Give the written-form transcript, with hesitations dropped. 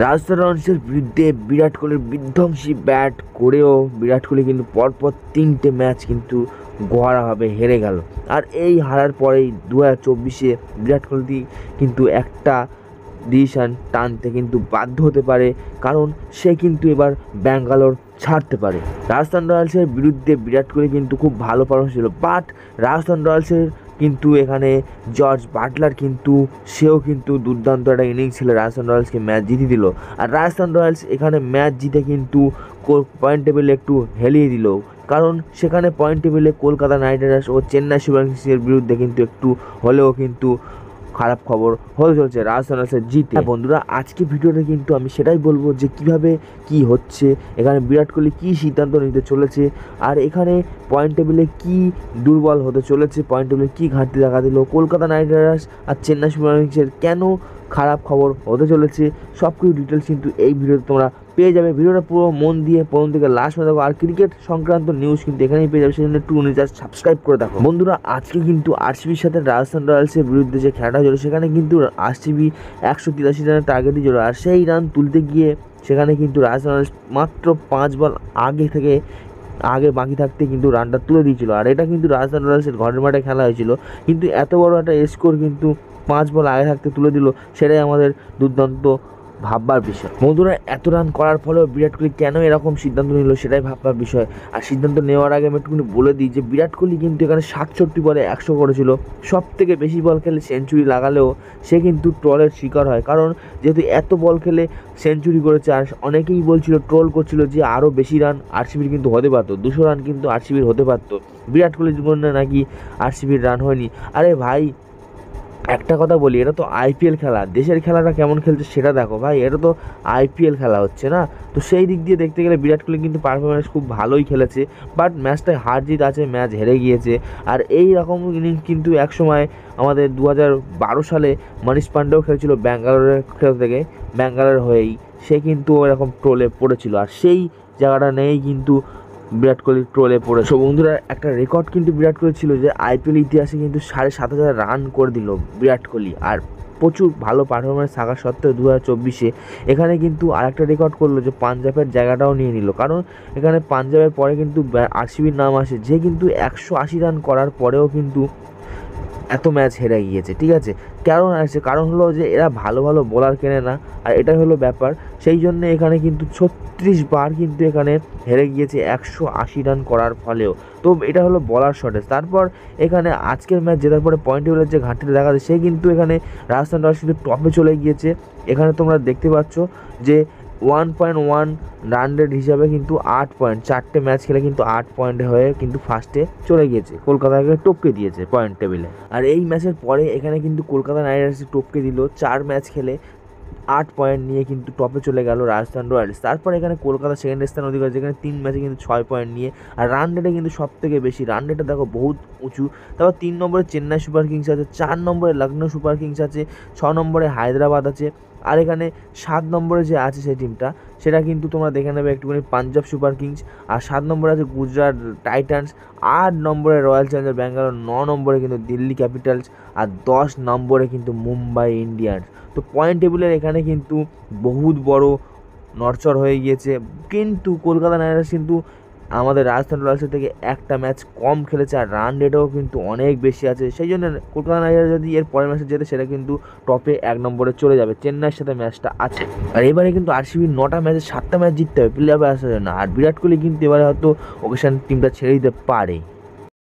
রাজস্থান রয়্যালসের বিরুদ্ধে বিরাট কোহলির বিধ্বংসী ব্যাট করেও বিরাট কোহলি কিন্তু পরপর 3টে ম্যাচ কিন্তু ঘরোয়াভাবে হেরে গেল। আর এই হারার পরেই 2024-এ বিরাট কোহলি কিন্তু একটা ডিসিশন টানতে কিন্তু বাধ্য হতে পারে, কারণ সে কিন্তু এবার ব্যাঙ্গালোর ছাড়তে পারে। রাজস্থান রয়্যালসের বিরুদ্ধে বিরাট কোহলি কিন্তু খুব ভালো পারফরমেন্স ছিল, বাট রাজস্থান রয়্যালসের কিন্তু এখানে জর্জ বাটলার কিন্তু সেও কিন্তু দুর্দান্ত একটা ইনিংস ছিল, রাজস্থান রয়্যালসকে ম্যাচ জিতিয়ে দিল। আর রাজস্থান রয়্যালস এখানে ম্যাচ জিতে কিন্তু পয়েন্ট টেবিলে একটু হেলিয়ে দিল, কারণ সেখানে পয়েন্ট টেবিলে কলকাতা নাইট রাইডার্স ও চেন্নাই সুপার কিংসের বিরুদ্ধে কিন্তু একটু হলেও কিন্তু খারাপ খবর হতে চলছে রাজস্থান রয়্যালসের জিতে। বন্ধুরা, আজকে ভিডিওতে কিন্তু আমি সেটাই বলবো যে কিভাবে কি হচ্ছে, এখানে বিরাট কোহলি কী সিদ্ধান্ত নিতে চলেছে, আর এখানে পয়েন্ট টেবিলে কী দুর্বল হতে চলেছে, পয়েন্ট টেবিলে কী ঘাটতি দেখা দিল, কলকাতা নাইট রাইডার্স আর চেন্নাই সুপার কিংসের কেন খারাপ খবর হতে চলেছে, সব কিছু ডিটেলস কিন্তু এই ভিডিওতে তোমরা পেয়ে যাবে। ভিডিওটা পুরো মন দিয়ে প্রথম থেকে লাস্ট পর্যন্ত দেখো, আর ক্রিকেট সংক্রান্ত নিউজ কিন্তু এখানেই পেয়ে যাবে, সেজন্য একটু জাস্ট সাবস্ক্রাইব করে দেখো। বন্ধুরা, আজকে কিন্তু আরসিবির সাথে রাজস্থান রয়্যালসের বিরুদ্ধে যে খেলাটা হলো, সেখানে কিন্তু আরসিবি 183 রানের টার্গেটই ছিল, আর সেই রান তুলতে গিয়ে সেখানে কিন্তু রাজস্থান রয়্যালস মাত্র 5 বল আগে বাকি থাকতে কিন্তু রানটা তুলে দিয়েছিল। আর এটা কিন্তু রাজস্থান রয়্যালসের ঘরের মাঠে খেলা হয়েছিল, কিন্তু এত বড় একটা স্কোর কিন্তু 5 বল আগে থাকতে তুলে দিল, সেটাই আমাদের দুর্দান্ত ভাববার বিষয়। বন্ধুরা, এত রান করার ফলেও বিরাট কোহলি কেন এরকম সিদ্ধান্ত নিল, সেটাই ভাববার বিষয়। আর সিদ্ধান্ত নেওয়ার আগে আমি একটুখানি বলে দিই যে বিরাট কোহলি কিন্তু এখানে 67 বলে 100 করেছিল, সব থেকে বেশি বল খেলে সেঞ্চুরি লাগালেও সে কিন্তু ট্রলের শিকার হয়, কারণ যেহেতু এত বল খেলে সেঞ্চুরি করেছে। আর অনেকেই বলছিল, ট্রোল করছিল যে আরও বেশি রান আরসিবির কিন্তু হতে পারতো, 200 রান কিন্তু আরসিবির হতে পারতো, বিরাট কোহলির জীবনে নাকি আরসিবির রান হয়নি। আরে ভাই, একটা কথা বলি, এটা তো আইপিএল খেলা, দেশের খেলাটা কেমন খেলছে সেটা দেখো ভাই, এটা তো আইপিএল খেলা হচ্ছে না। তো সেই দিক দিয়ে দেখতে গেলে বিরাট কোহলি কিন্তু পারফরমেন্স খুব ভালোই খেলেছে, বাট ম্যাচটায় হার জিত আছে, ম্যাচ হেরে গিয়েছে। আর এই রকম ইনিংস কিন্তু একসময় আমাদের 2012 সালে মনীষ পান্ডেও খেলেছিল ব্যাঙ্গালোরের খেলা থেকে, ব্যাঙ্গালোর হয়েই সে কিন্তু এরকম ট্রোলে পড়েছিল, আর সেই জায়গাটা নেই কিন্তু বিরাট কোহলি ট্রোলে পড়েছে। বন্ধুরা, একটা রেকর্ড কিন্তু বিরাট কোহলি ছিল যে আইপিএল ইতিহাসে কিন্তু 7,500 রান করে দিল বিরাট কোহলি। আর প্রচুর ভালো পারফরমেন্স থাকা সত্ত্বেও 2024-এ এখানে কিন্তু আরেকটা রেকর্ড করলো, যে পাঞ্জাবের জায়গাটাও নিয়ে নিল, কারণ এখানে পাঞ্জাবের পরে কিন্তু আরসিবির নাম আসে, যে কিন্তু 180 রান করার পরেও কিন্তু এত ম্যাচ হেরে গিয়েছে। ঠিক আছে, কারণ হলো যে এরা ভালো ভালো বোলার কেনে না, আর এটাই হলো ব্যাপার। সেই জন্য এখানে কিন্তু 36 বার কিন্তু এখানে হেরে গিয়েছে 180 রান করার ফলেও। তো এটা হলো বলার শর্টেজ। তারপর এখানে আজকের ম্যাচ জেতার পরে পয়েন্ট টেবিলের যে ঘাটতিটা দেখা যায়, সে কিন্তু এখানে রাজস্থান রয়্যালস কিন্তু টপে চলে গিয়েছে। এখানে তোমরা দেখতে পাচ্ছ যে 1.1 রান রেট হিসাবে কিন্তু 8 পয়েন্ট, 4টে ম্যাচ খেলে কিন্তু 8 পয়েন্টে হয়ে কিন্তু ফার্স্টে চলে গিয়েছে, কলকাতাকে টপকে দিয়েছে পয়েন্ট টেবিলে। আর এই ম্যাচের পরে এখানে কিন্তু কলকাতা নাইট রাইডার্স টপকে দিল, 4 ম্যাচ খেলে 8 পয়েন্ট নিয়ে কিন্তু টপে চলে গেল রাজস্থান রয়্যালস। তারপর এখানে কলকাতা সেকেন্ড স্থান অধিকার, যেখানে 3 ম্যাচে কিন্তু 6 পয়েন্ট নিয়ে, আর রান রেটে কিন্তু সব থেকে বেশি, রান রেটে দেখো বহুত উঁচু। তারপর 3 নম্বরে চেন্নাই সুপার কিংস আছে, 4 নম্বরে লখনৌ সুপার কিংস আছে, 6 নম্বরে হায়দ্রাবাদ আছে, আর এখানে 7 নম্বরে যে আছে সেই টিমটা, সেটা কিন্তু তোমরা দেখে নেবে একটুখানি, পাঞ্জাব সুপার কিংস। আর 7 নম্বরে আছে গুজরাট টাইটান্স, 8 নম্বরে রয়্যাল চ্যালেঞ্জার ব্যাঙ্গালোর, 9 নম্বরে কিন্তু দিল্লি ক্যাপিটালস, আর 10 নম্বরে কিন্তু মুম্বাই ইন্ডিয়ান্স। তো পয়েন্ট টেবিলের এখানে কিন্তু বহুত বড় নড়চড় হয়ে গিয়েছে, কিন্তু কলকাতা নাইট রাইডার্স কিন্তু আমাদের রাজস্থান রয়্যালসের থেকে একটা ম্যাচ কম খেলেছে, আর রান রেটও কিন্তু অনেক বেশি আছে। সেই জন্য কলকাতা নাইট রাইডার্স যদি এর পরের ম্যাচে যেতে, সেটা কিন্তু টপে 1 নম্বরে চলে যাবে, চেন্নাইয়ের সাথে ম্যাচটা আছে। আর এবারে কিন্তু আরসিবির 9টা ম্যাচে 7টা ম্যাচ জিততে হবে প্লে অফে আসার জন্য, আর বিরাট কোহলি কিন্তু এবারে হয়তো ওকেশন টিমটা ছেড়ে দিতে পারে।